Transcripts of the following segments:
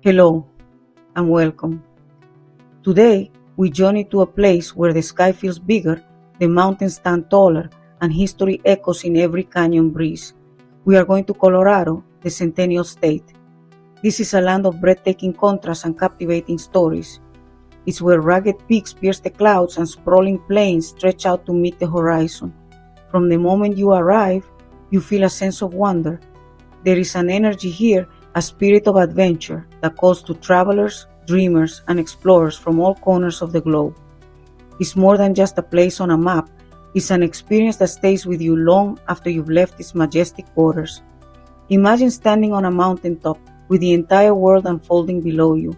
Hello and welcome. Today, we journey to a place where the sky feels bigger, the mountains stand taller, and history echoes in every canyon breeze. We are going to Colorado, the Centennial State. This is a land of breathtaking contrasts and captivating stories. It's where rugged peaks pierce the clouds and sprawling plains stretch out to meet the horizon. From the moment you arrive, you feel a sense of wonder. There is an energy here, a spirit of adventure that calls to travelers, dreamers, and explorers from all corners of the globe. It's more than just a place on a map. It's an experience that stays with you long after you've left its majestic borders. Imagine standing on a mountaintop with the entire world unfolding below you.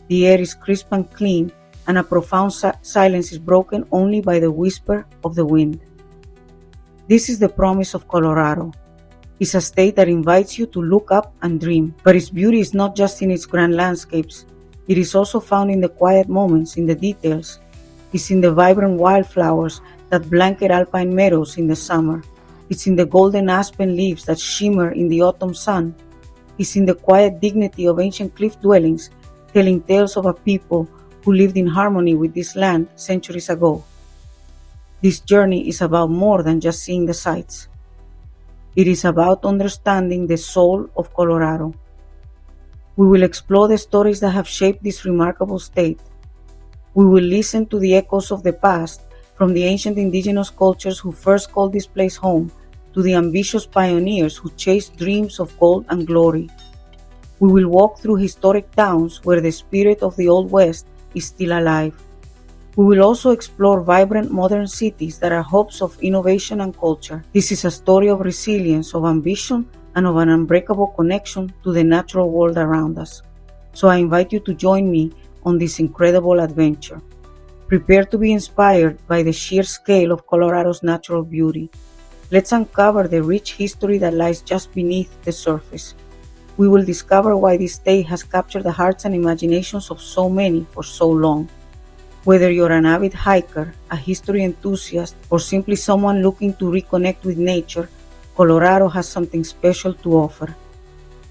The air is crisp and clean, and a profound silence is broken only by the whisper of the wind. This is the promise of Colorado. It's a state that invites you to look up and dream, but its beauty is not just in its grand landscapes. It is also found in the quiet moments, in the details. It's in the vibrant wildflowers that blanket alpine meadows in the summer. It's in the golden aspen leaves that shimmer in the autumn sun. It's in the quiet dignity of ancient cliff dwellings, telling tales of a people who lived in harmony with this land centuries ago. This journey is about more than just seeing the sights. It is about understanding the soul of Colorado. We will explore the stories that have shaped this remarkable state. We will listen to the echoes of the past, from the ancient indigenous cultures who first called this place home, to the ambitious pioneers who chased dreams of gold and glory. We will walk through historic towns where the spirit of the Old West is still alive. We will also explore vibrant modern cities that are hubs of innovation and culture. This is a story of resilience, of ambition, and of an unbreakable connection to the natural world around us. So I invite you to join me on this incredible adventure. Prepare to be inspired by the sheer scale of Colorado's natural beauty. Let's uncover the rich history that lies just beneath the surface. We will discover why this state has captured the hearts and imaginations of so many for so long. Whether you're an avid hiker, a history enthusiast, or simply someone looking to reconnect with nature, Colorado has something special to offer.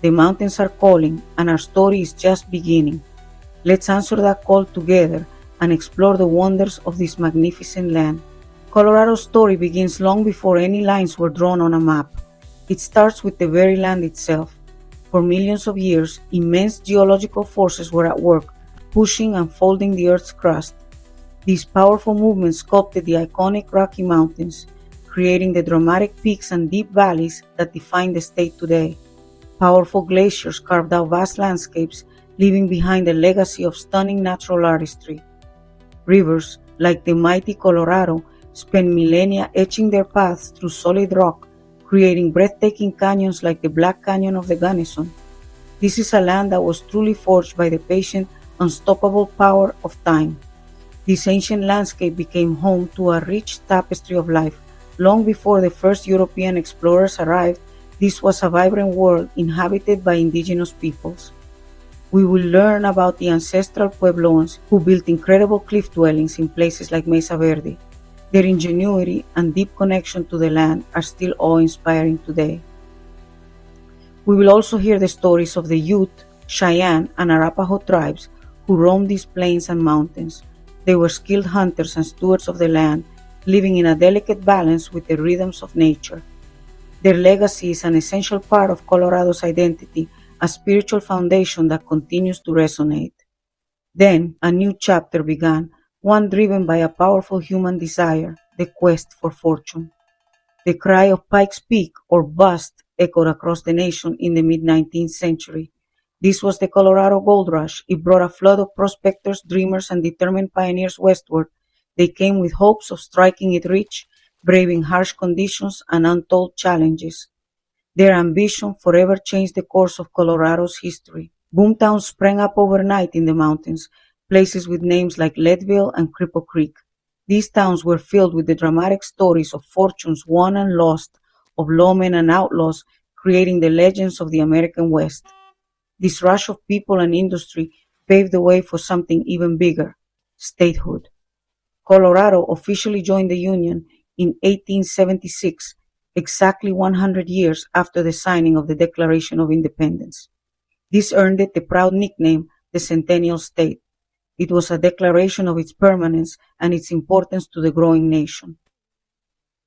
The mountains are calling, and our story is just beginning. Let's answer that call together and explore the wonders of this magnificent land. Colorado's story begins long before any lines were drawn on a map. It starts with the very land itself. For millions of years, immense geological forces were at work, pushing and folding the Earth's crust. These powerful movements sculpted the iconic Rocky Mountains, creating the dramatic peaks and deep valleys that define the state today. Powerful glaciers carved out vast landscapes, leaving behind a legacy of stunning natural artistry. Rivers, like the mighty Colorado, spent millennia etching their paths through solid rock, creating breathtaking canyons like the Black Canyon of the Gunnison. This is a land that was truly forged by the patient, unstoppable power of time. This ancient landscape became home to a rich tapestry of life. Long before the first European explorers arrived, this was a vibrant world inhabited by indigenous peoples. We will learn about the ancestral Puebloans who built incredible cliff dwellings in places like Mesa Verde. Their ingenuity and deep connection to the land are still awe-inspiring today. We will also hear the stories of the Ute, Cheyenne, and Arapaho tribes who roamed these plains and mountains. They were skilled hunters and stewards of the land, living in a delicate balance with the rhythms of nature. Their legacy is an essential part of Colorado's identity, a spiritual foundation that continues to resonate. Then, a new chapter began, one driven by a powerful human desire, the quest for fortune. The cry of Pikes Peak, or bust, echoed across the nation in the mid-19th century. This was the Colorado Gold Rush. It brought a flood of prospectors, dreamers, and determined pioneers westward. They came with hopes of striking it rich, braving harsh conditions and untold challenges. Their ambition forever changed the course of Colorado's history. Boomtowns sprang up overnight in the mountains, places with names like Leadville and Cripple Creek. These towns were filled with the dramatic stories of fortunes won and lost, of lawmen and outlaws, creating the legends of the American West. This rush of people and industry paved the way for something even bigger: statehood. Colorado officially joined the Union in 1876, exactly 100 years after the signing of the Declaration of Independence. This earned it the proud nickname the Centennial State. It was a declaration of its permanence and its importance to the growing nation.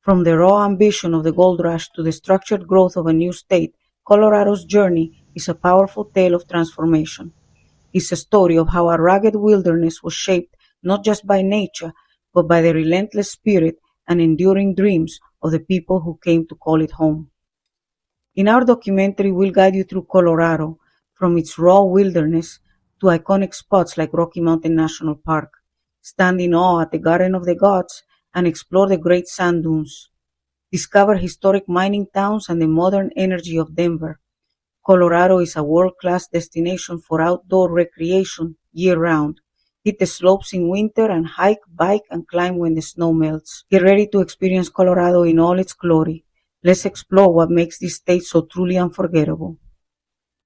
From the raw ambition of the gold rush to the structured growth of a new state, Colorado's journey is a powerful tale of transformation. It's a story of how a rugged wilderness was shaped not just by nature, but by the relentless spirit and enduring dreams of the people who came to call it home. In our documentary, we'll guide you through Colorado, from its raw wilderness to iconic spots like Rocky Mountain National Park, stand in awe at the Garden of the Gods, and explore the great sand dunes. Discover historic mining towns and the modern energy of Denver. Colorado is a world-class destination for outdoor recreation year-round. Hit the slopes in winter and hike, bike, and climb when the snow melts. Get ready to experience Colorado in all its glory. Let's explore what makes this state so truly unforgettable.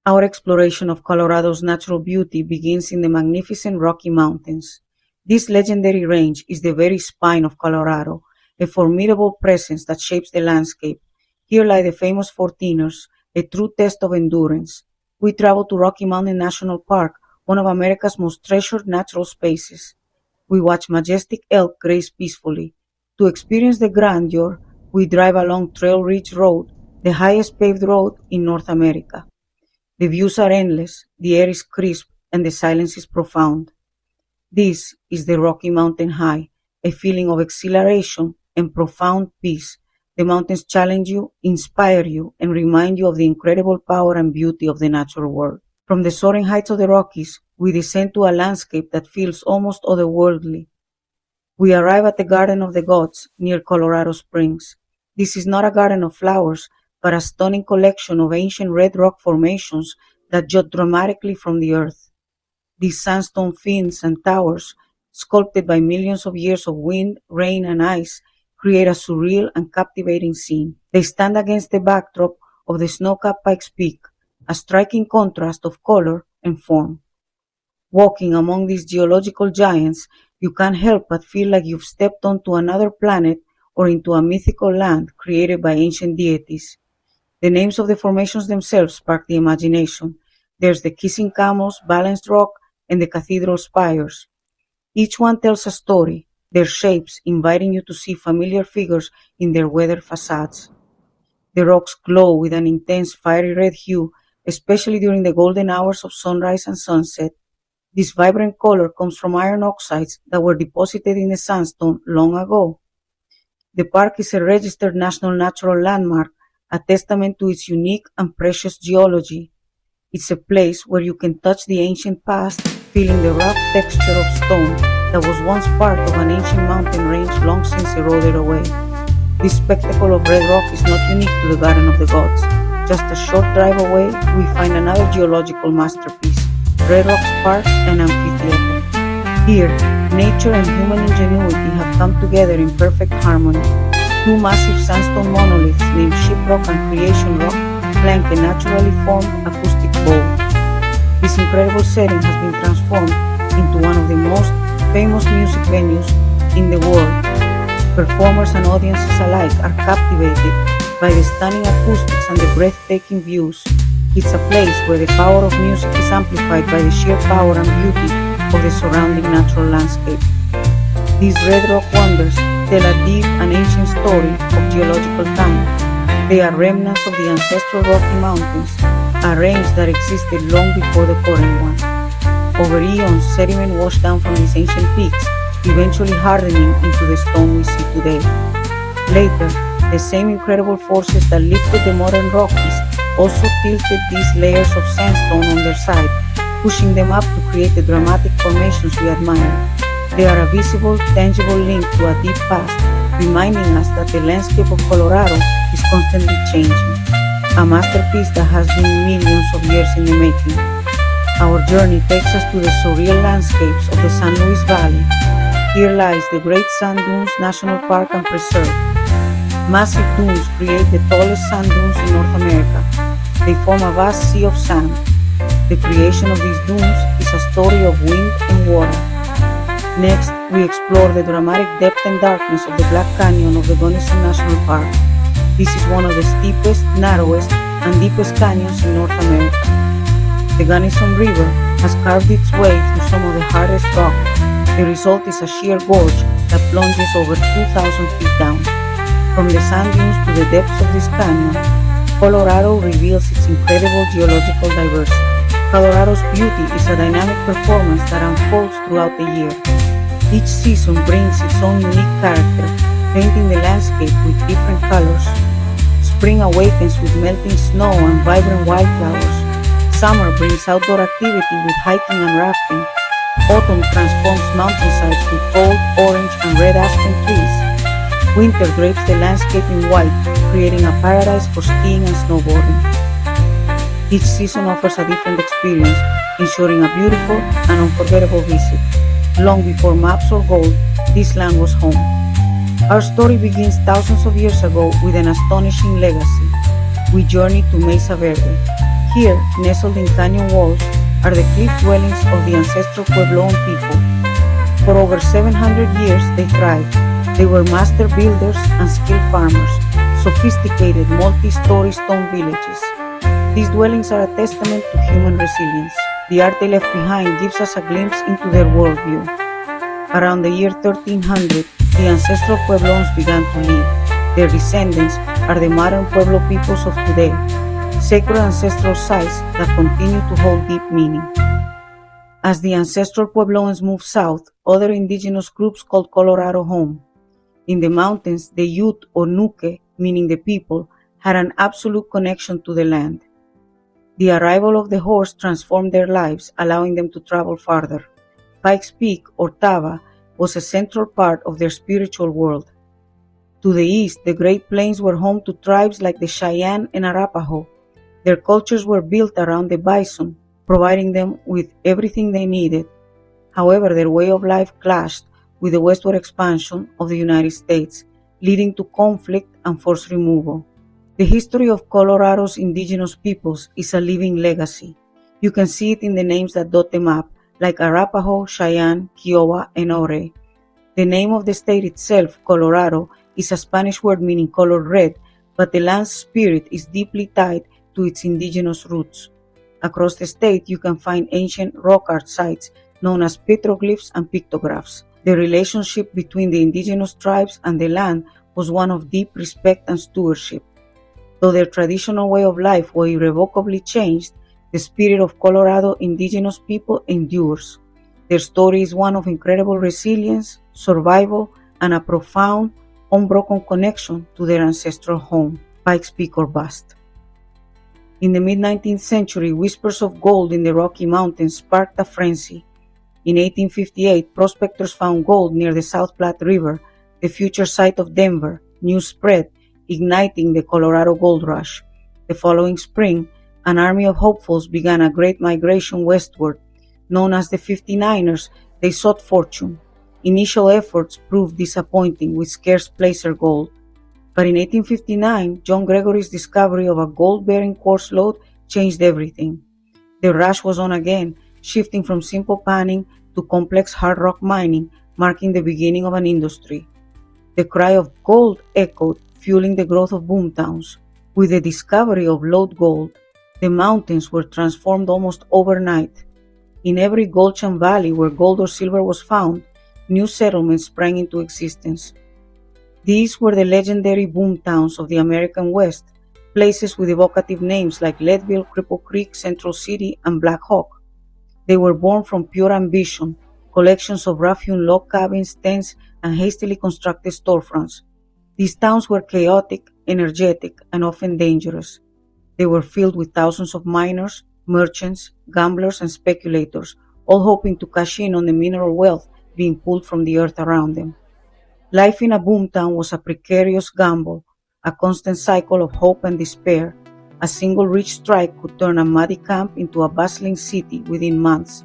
Our exploration of Colorado's natural beauty begins in the magnificent Rocky Mountains. This legendary range is the very spine of Colorado, a formidable presence that shapes the landscape. Here lie the famous 14ers, a true test of endurance. We travel to Rocky Mountain National Park, one of America's most treasured natural spaces. We watch majestic elk graze peacefully. To experience the grandeur, we drive along Trail Ridge Road, the highest paved road in North America. The views are endless, the air is crisp, and the silence is profound. This is the Rocky Mountain High, a feeling of exhilaration and profound peace. The mountains challenge you, inspire you, and remind you of the incredible power and beauty of the natural world. From the soaring heights of the Rockies, we descend to a landscape that feels almost otherworldly. We arrive at the Garden of the Gods near Colorado Springs. This is not a garden of flowers, but a stunning collection of ancient red rock formations that jut dramatically from the earth. These sandstone fins and towers, sculpted by millions of years of wind, rain, and ice, create a surreal and captivating scene. They stand against the backdrop of the snow-capped Pikes Peak, a striking contrast of color and form. Walking among these geological giants, you can't help but feel like you've stepped onto another planet or into a mythical land created by ancient deities. The names of the formations themselves spark the imagination. There's the Kissing Camels, Balanced Rock, and the Cathedral Spires. Each one tells a story, their shapes inviting you to see familiar figures in their weathered facades. The rocks glow with an intense fiery red hue, especially during the golden hours of sunrise and sunset. This vibrant color comes from iron oxides that were deposited in the sandstone long ago. The park is a registered National Natural Landmark, a testament to its unique and precious geology. It's a place where you can touch the ancient past, feeling the rough texture of stone that was once part of an ancient mountain range long since eroded away. This spectacle of red rock is not unique to the Garden of the Gods. Just a short drive away, we find another geological masterpiece, Red Rock's Park and Amphitheater. Here, nature and human ingenuity have come together in perfect harmony. Two massive sandstone monoliths named Shiprock and Creation Rock flank a naturally formed acoustic bowl. This incredible setting has been transformed into one of the most famous music venues in the world. Performers and audiences alike are captivated by the stunning acoustics and the breathtaking views. It's a place where the power of music is amplified by the sheer power and beauty of the surrounding natural landscape. These red rock wonders tell a deep and ancient story of geological time. They are remnants of the ancestral Rocky Mountains, a range that existed long before the current one. Over eons, sediment washed down from these ancient peaks, eventually hardening into the stone we see today. Later, the same incredible forces that lifted the modern Rockies also tilted these layers of sandstone on their side, pushing them up to create the dramatic formations we admire. They are a visible, tangible link to a deep past, reminding us that the landscape of Colorado is constantly changing, a masterpiece that has been millions of years in the making. Our journey takes us to the surreal landscapes of the San Luis Valley. Here lies the Great Sand Dunes National Park and Preserve. Massive dunes create the tallest sand dunes in North America. They form a vast sea of sand. The creation of these dunes is a story of wind and water. Next, we explore the dramatic depth and darkness of the Black Canyon of the Gunnison National Park. This is one of the steepest, narrowest, and deepest canyons in North America. the Gunnison River has carved its way through some of the hardest rock. The result is a sheer gorge that plunges over 2,000 feet down. From the sand dunes to the depths of this canyon, Colorado reveals its incredible geological diversity. Colorado's beauty is a dynamic performance that unfolds throughout the year. Each season brings its own unique character, painting the landscape with different colors. Spring awakens with melting snow and vibrant wildflowers. Summer brings outdoor activity with hiking and rafting. Autumn transforms mountainsides with gold, orange, and red aspen trees. Winter drapes the landscape in white, creating a paradise for skiing and snowboarding. Each season offers a different experience, ensuring a beautiful and unforgettable visit. Long before maps or gold, this land was home. Our story begins thousands of years ago with an astonishing legacy. We journey to Mesa Verde. Here, nestled in canyon walls, are the cliff dwellings of the ancestral Puebloan people. For over 700 years, they thrived. They were master builders and skilled farmers, sophisticated multi-story stone villages. These dwellings are a testament to human resilience. The art they left behind gives us a glimpse into their worldview. Around the year 1300, the ancestral Puebloans began to live. Their descendants are the modern Pueblo peoples of today, sacred ancestral sites that continue to hold deep meaning. As the ancestral Puebloans moved south, other indigenous groups called Colorado home. In the mountains, the Ute or Nuke, meaning the people, had an absolute connection to the land. The arrival of the horse transformed their lives, allowing them to travel farther. Pikes Peak, or Tava, was a central part of their spiritual world. To the east, the Great Plains were home to tribes like the Cheyenne and Arapaho. Their cultures were built around the bison, providing them with everything they needed. However, their way of life clashed with the westward expansion of the United States, leading to conflict and forced removal. The history of Colorado's indigenous peoples is a living legacy. You can see it in the names that dot the map, like Arapaho, Cheyenne, Kiowa, and Ore. The name of the state itself, Colorado, is a Spanish word meaning colored red, but the land's spirit is deeply tied to its indigenous roots. Across the state, you can find ancient rock art sites known as petroglyphs and pictographs. The relationship between the indigenous tribes and the land was one of deep respect and stewardship. Though their traditional way of life was irrevocably changed, the spirit of Colorado indigenous people endures. Their story is one of incredible resilience, survival, and a profound, unbroken connection to their ancestral home, Pikes Peak or bust. In the mid-19th century, whispers of gold in the Rocky Mountains sparked a frenzy. In 1858, prospectors found gold near the South Platte River, the future site of Denver. News spread, igniting the Colorado Gold Rush. The following spring, an army of hopefuls began a great migration westward. Known as the 59ers, they sought fortune. Initial efforts proved disappointing with scarce placer gold. But in 1859, John Gregory's discovery of a gold-bearing quartz lode changed everything. The rush was on again, shifting from simple panning to complex hard rock mining, marking the beginning of an industry. The cry of gold echoed, fueling the growth of boomtowns. With the discovery of lode gold, the mountains were transformed almost overnight. In every gulch and valley where gold or silver was found, new settlements sprang into existence. These were the legendary boomtowns of the American West, places with evocative names like Leadville, Cripple Creek, Central City, and Black Hawk. They were born from pure ambition, collections of rough-hewn log cabins, tents, and hastily constructed storefronts. These towns were chaotic, energetic, and often dangerous. They were filled with thousands of miners, merchants, gamblers, and speculators, all hoping to cash in on the mineral wealth being pulled from the earth around them. Life in a boomtown was a precarious gamble, a constant cycle of hope and despair. A single rich strike could turn a muddy camp into a bustling city within months.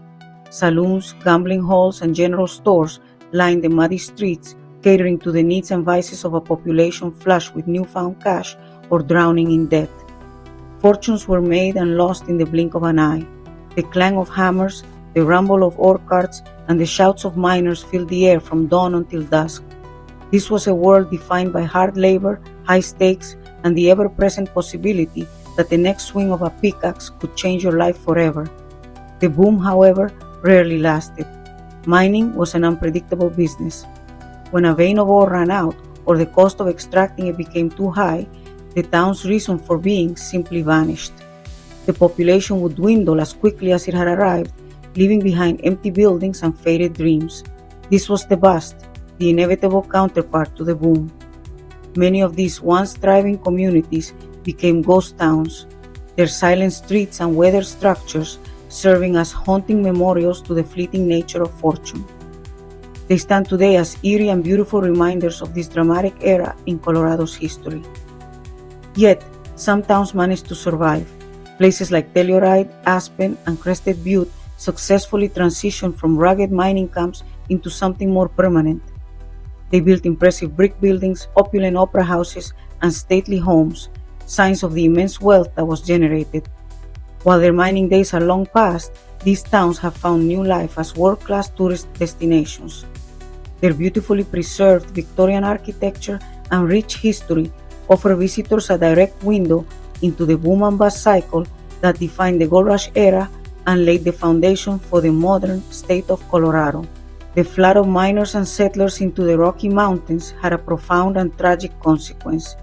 Saloons, gambling halls, and general stores lined the muddy streets, catering to the needs and vices of a population flush with newfound cash or drowning in debt. Fortunes were made and lost in the blink of an eye. The clang of hammers, the rumble of ore carts, and the shouts of miners filled the air from dawn until dusk. This was a world defined by hard labor, high stakes, and the ever-present possibility that the next swing of a pickaxe could change your life forever. The boom, however, rarely lasted. Mining was an unpredictable business. When a vein of ore ran out or the cost of extracting it became too high, the town's reason for being simply vanished. The population would dwindle as quickly as it had arrived, leaving behind empty buildings and faded dreams. This was the bust, the inevitable counterpart to the boom. Many of these once thriving communities became ghost towns, their silent streets and weathered structures serving as haunting memorials to the fleeting nature of fortune. They stand today as eerie and beautiful reminders of this dramatic era in Colorado's history. Yet, some towns managed to survive. Places like Telluride, Aspen, and Crested Butte successfully transitioned from rugged mining camps into something more permanent. They built impressive brick buildings, opulent opera houses, and stately homes, signs of the immense wealth that was generated. While their mining days are long past, these towns have found new life as world-class tourist destinations. Their beautifully preserved Victorian architecture and rich history offer visitors a direct window into the boom and bust cycle that defined the gold rush era and laid the foundation for the modern state of Colorado. The flood of miners and settlers into the Rocky Mountains had a profound and tragic consequence.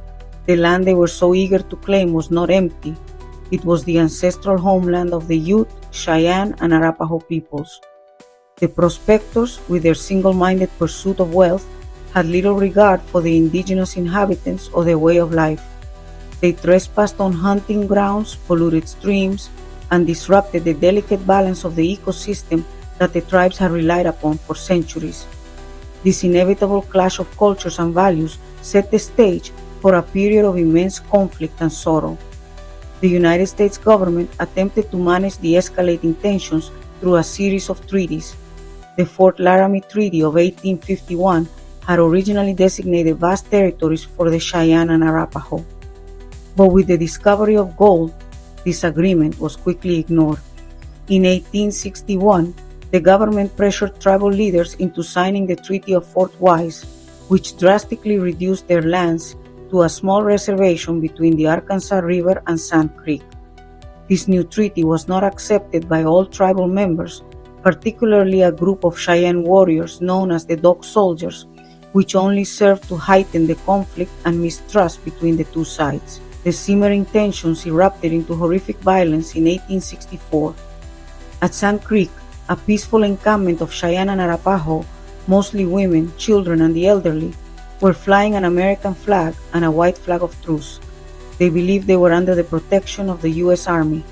The land they were so eager to claim was not empty. It was the ancestral homeland of the Ute, Cheyenne, and Arapaho peoples. The prospectors, with their single-minded pursuit of wealth, had little regard for the indigenous inhabitants or their way of life. They trespassed on hunting grounds, polluted streams, and disrupted the delicate balance of the ecosystem that the tribes had relied upon for centuries. This inevitable clash of cultures and values set the stage for a period of immense conflict and sorrow. The United States government attempted to manage the escalating tensions through a series of treaties. The Fort Laramie Treaty of 1851 had originally designated vast territories for the Cheyenne and Arapaho. But with the discovery of gold, this agreement was quickly ignored. In 1861, the government pressured tribal leaders into signing the Treaty of Fort Wise, which drastically reduced their lands to a small reservation between the Arkansas River and Sand Creek. This new treaty was not accepted by all tribal members, particularly a group of Cheyenne warriors known as the Dog Soldiers, which only served to heighten the conflict and mistrust between the two sides. The simmering tensions erupted into horrific violence in 1864. At Sand Creek, a peaceful encampment of Cheyenne and Arapaho, mostly women, children, and the elderly, were flying an American flag and a white flag of truce. They believed they were under the protection of the U.S. Army.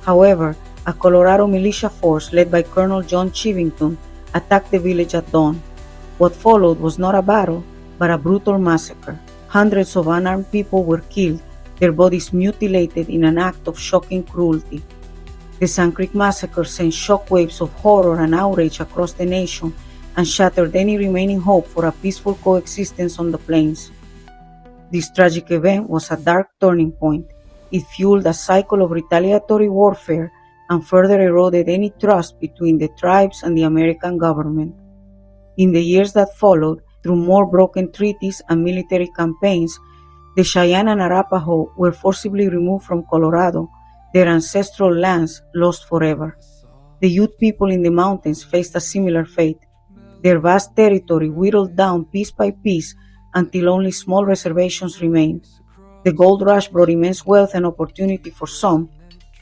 However, a Colorado militia force led by Colonel John Chivington attacked the village at dawn. What followed was not a battle, but a brutal massacre. Hundreds of unarmed people were killed, their bodies mutilated in an act of shocking cruelty. The Sand Creek Massacre sent shockwaves of horror and outrage across the nation and shattered any remaining hope for a peaceful coexistence on the plains. This tragic event was a dark turning point. It fueled a cycle of retaliatory warfare and further eroded any trust between the tribes and the American government. In the years that followed, through more broken treaties and military campaigns, the Cheyenne and Arapaho were forcibly removed from Colorado, their ancestral lands lost forever. The Ute people in the mountains faced a similar fate. Their vast territory whittled down piece by piece until only small reservations remained. The gold rush brought immense wealth and opportunity for some,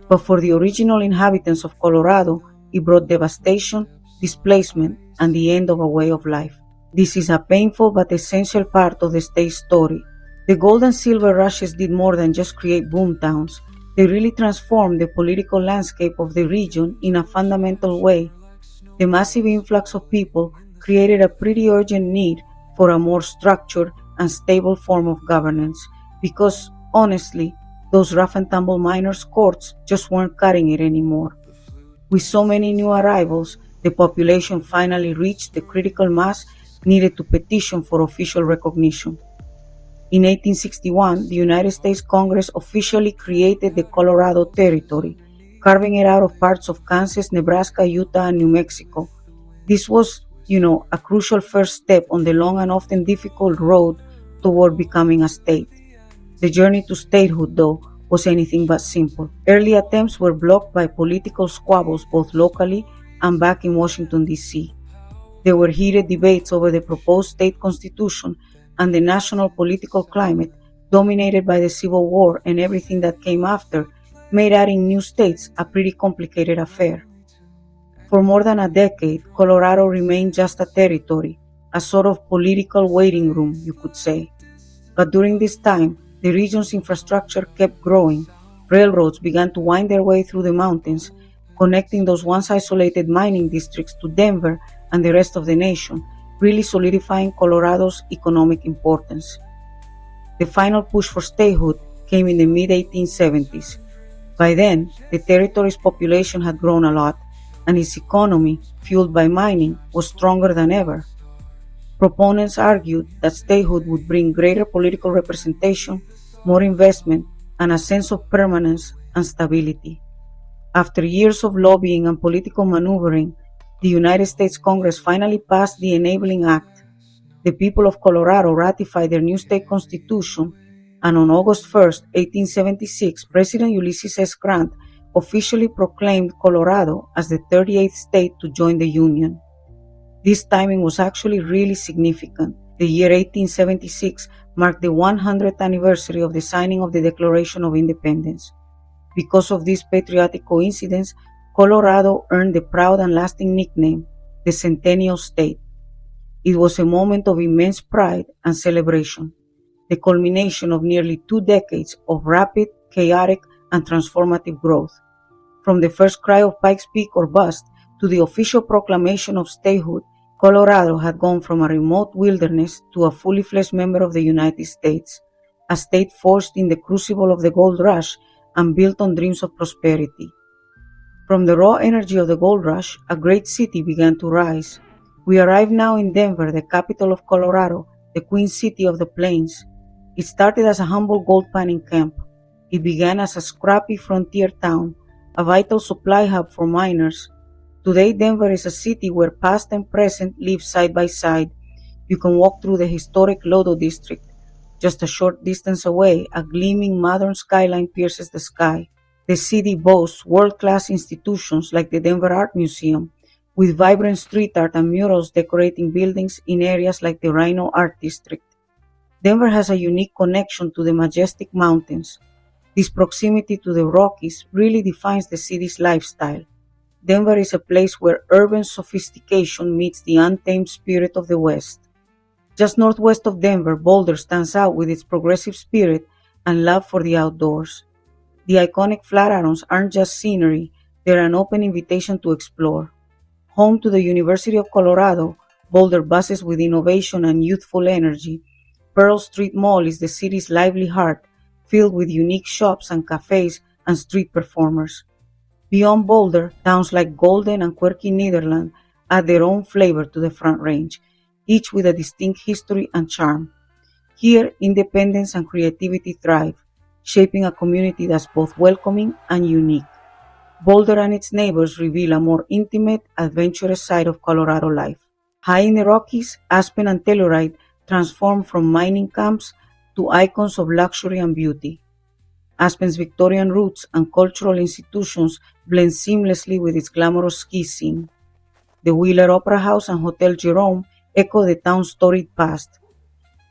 but for the original inhabitants of Colorado, it brought devastation, displacement, and the end of a way of life. This is a painful but essential part of the state's story. The gold and silver rushes did more than just create boom towns. They really transformed the political landscape of the region in a fundamental way. The massive influx of people created a pretty urgent need for a more structured and stable form of governance, because, honestly, those rough-and-tumble miners' courts just weren't cutting it anymore. With so many new arrivals, the population finally reached the critical mass needed to petition for official recognition. In 1861, the United States Congress officially created the Colorado Territory, carving it out of parts of Kansas, Nebraska, Utah, and New Mexico. This was, a crucial first step on the long and often difficult road toward becoming a state. The journey to statehood, though, was anything but simple. Early attempts were blocked by political squabbles both locally and back in Washington, D.C. There were heated debates over the proposed state constitution, and the national political climate, dominated by the Civil War and everything that came after, made adding new states a pretty complicated affair. For more than a decade, Colorado remained just a territory, a sort of political waiting room, you could say. But during this time, the region's infrastructure kept growing. Railroads began to wind their way through the mountains, connecting those once isolated mining districts to Denver and the rest of the nation, really solidifying Colorado's economic importance. The final push for statehood came in the mid-1870s. By then, the territory's population had grown a lot, and its economy, fueled by mining, was stronger than ever. Proponents argued that statehood would bring greater political representation, more investment, and a sense of permanence and stability. After years of lobbying and political maneuvering, the United States Congress finally passed the Enabling Act. The people of Colorado ratified their new state constitution, and on August 1, 1876, President Ulysses S. Grant officially proclaimed Colorado as the 38th state to join the Union. This timing was actually really significant. The year 1876 marked the 100th anniversary of the signing of the Declaration of Independence. Because of this patriotic coincidence, Colorado earned the proud and lasting nickname, the Centennial State. It was a moment of immense pride and celebration, the culmination of nearly 2 decades of rapid, chaotic, and transformative growth. From the first cry of Pikes Peak or bust to the official proclamation of statehood, Colorado had gone from a remote wilderness to a fully fledged member of the United States, a state forged in the crucible of the gold rush and built on dreams of prosperity. From the raw energy of the gold rush, a great city began to rise. We arrive now in Denver, the capital of Colorado, the Queen City of the Plains. It started as a humble gold panning camp. It began as a scrappy frontier town, a vital supply hub for miners. Today, Denver is a city where past and present live side by side. You can walk through the historic Lodo district. Just a short distance away, a gleaming modern skyline pierces the sky. The city boasts world-class institutions like the Denver Art Museum, with vibrant street art and murals decorating buildings in areas like the Rhino Art District. Denver has a unique connection to the majestic mountains. This proximity to the Rockies really defines the city's lifestyle. Denver is a place where urban sophistication meets the untamed spirit of the West. Just northwest of Denver, Boulder stands out with its progressive spirit and love for the outdoors. The iconic Flatirons aren't just scenery, they're an open invitation to explore. Home to the University of Colorado, Boulder buzzes with innovation and youthful energy. Pearl Street Mall is the city's lively heart, filled with unique shops and cafes and street performers. Beyond Boulder, towns like Golden and quirky Nederland add their own flavor to the Front Range, each with a distinct history and charm. Here, independence and creativity thrive, shaping a community that's both welcoming and unique. Boulder and its neighbors reveal a more intimate, adventurous side of Colorado life. High in the Rockies, Aspen and Telluride transform from mining camps to icons of luxury and beauty. Aspen's Victorian roots and cultural institutions blend seamlessly with its glamorous ski scene. The Wheeler Opera House and Hotel Jerome echo the town's storied past.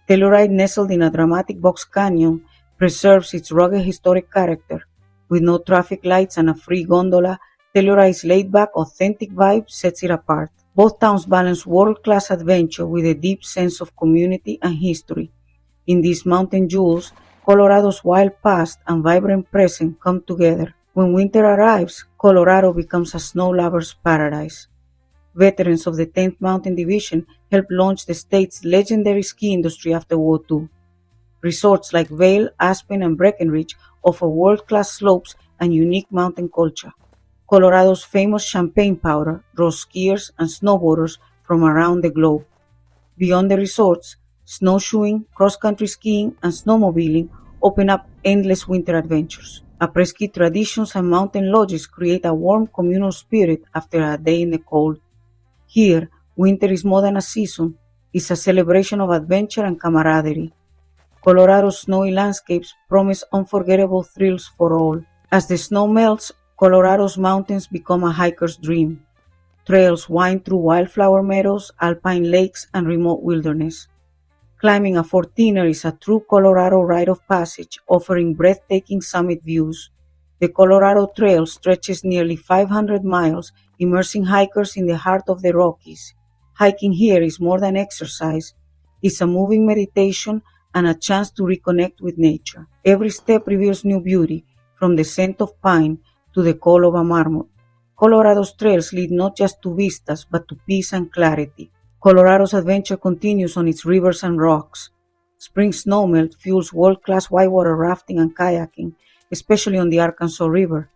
Telluride, nestled in a dramatic box canyon, preserves its rugged historic character. With no traffic lights and a free gondola, Telluride's laid-back, authentic vibe sets it apart. Both towns balance world-class adventure with a deep sense of community and history. In these mountain jewels, Colorado's wild past and vibrant present come together. When winter arrives, Colorado becomes a snow lover's paradise. Veterans of the 10th Mountain Division helped launch the state's legendary ski industry after World War II. Resorts like Vail, Aspen, and Breckenridge offer world-class slopes and unique mountain culture. Colorado's famous champagne powder draws skiers and snowboarders from around the globe. Beyond the resorts, snowshoeing, cross-country skiing, and snowmobiling open up endless winter adventures. Après-ski traditions and mountain lodges create a warm communal spirit after a day in the cold. Here, winter is more than a season, it's a celebration of adventure and camaraderie. Colorado's snowy landscapes promise unforgettable thrills for all. As the snow melts, Colorado's mountains become a hiker's dream. Trails wind through wildflower meadows, alpine lakes, and remote wilderness. Climbing a 14er is a true Colorado rite of passage, offering breathtaking summit views. The Colorado Trail stretches nearly 500 miles, immersing hikers in the heart of the Rockies. Hiking here is more than exercise. It's a moving meditation and a chance to reconnect with nature. Every step reveals new beauty, from the scent of pine to the call of a marmot. Colorado's trails lead not just to vistas, but to peace and clarity. Colorado's adventure continues on its rivers and rocks. Spring snowmelt fuels world-class whitewater rafting and kayaking, especially on the Arkansas River.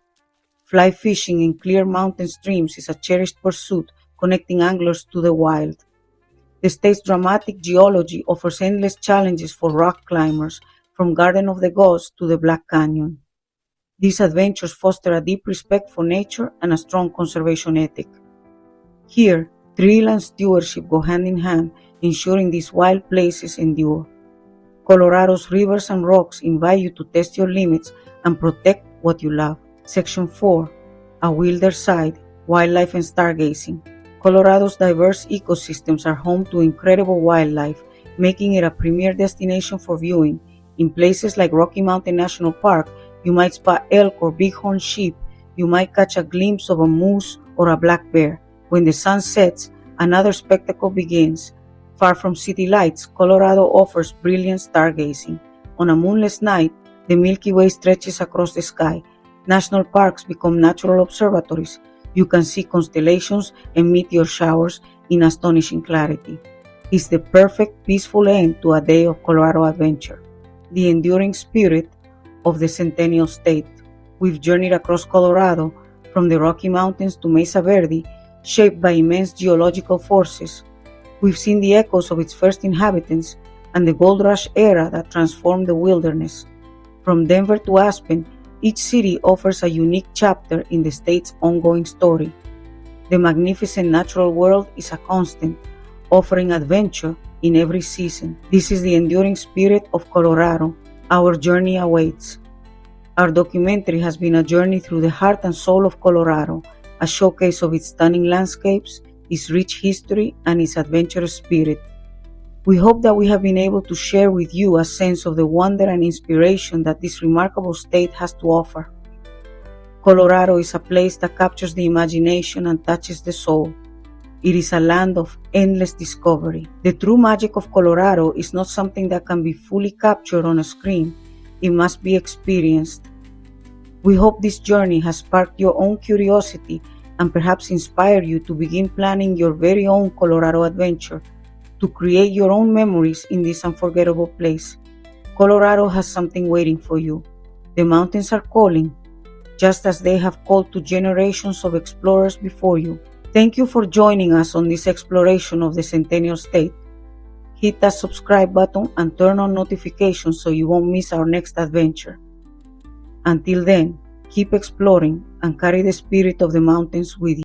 Fly fishing in clear mountain streams is a cherished pursuit, connecting anglers to the wild. The state's dramatic geology offers endless challenges for rock climbers, from Garden of the Gods to the Black Canyon. These adventures foster a deep respect for nature and a strong conservation ethic. Here, thrill and stewardship go hand in hand, ensuring these wild places endure. Colorado's rivers and rocks invite you to test your limits and protect what you love. Section 4. A Wilder Side, Wildlife and Stargazing. Colorado's diverse ecosystems are home to incredible wildlife, making it a premier destination for viewing. In places like Rocky Mountain National Park, you might spot elk or bighorn sheep. You might catch a glimpse of a moose or a black bear. When the sun sets, another spectacle begins. Far from city lights, Colorado offers brilliant stargazing. On a moonless night, the Milky Way stretches across the sky. National parks become natural observatories. You can see constellations and meteor showers in astonishing clarity. It's the perfect, peaceful end to a day of Colorado adventure. The enduring spirit of the Centennial State. We've journeyed across Colorado, from the Rocky Mountains to Mesa Verde, shaped by immense geological forces. We've seen the echoes of its first inhabitants and the gold rush era that transformed the wilderness. From Denver to Aspen, each city offers a unique chapter in the state's ongoing story. The magnificent natural world is a constant, offering adventure in every season. This is the enduring spirit of Colorado. Our journey awaits. Our documentary has been a journey through the heart and soul of Colorado, a showcase of its stunning landscapes, its rich history, and its adventurous spirit. We hope that we have been able to share with you a sense of the wonder and inspiration that this remarkable state has to offer. Colorado is a place that captures the imagination and touches the soul. It is a land of endless discovery. The true magic of Colorado is not something that can be fully captured on a screen. It must be experienced. We hope this journey has sparked your own curiosity and perhaps inspired you to begin planning your very own Colorado adventure, to create your own memories in this unforgettable place. Colorado has something waiting for you. The mountains are calling, just as they have called to generations of explorers before you. Thank you for joining us on this exploration of the Centennial State. Hit that subscribe button and turn on notifications so you won't miss our next adventure. Until then, keep exploring and carry the spirit of the mountains with you.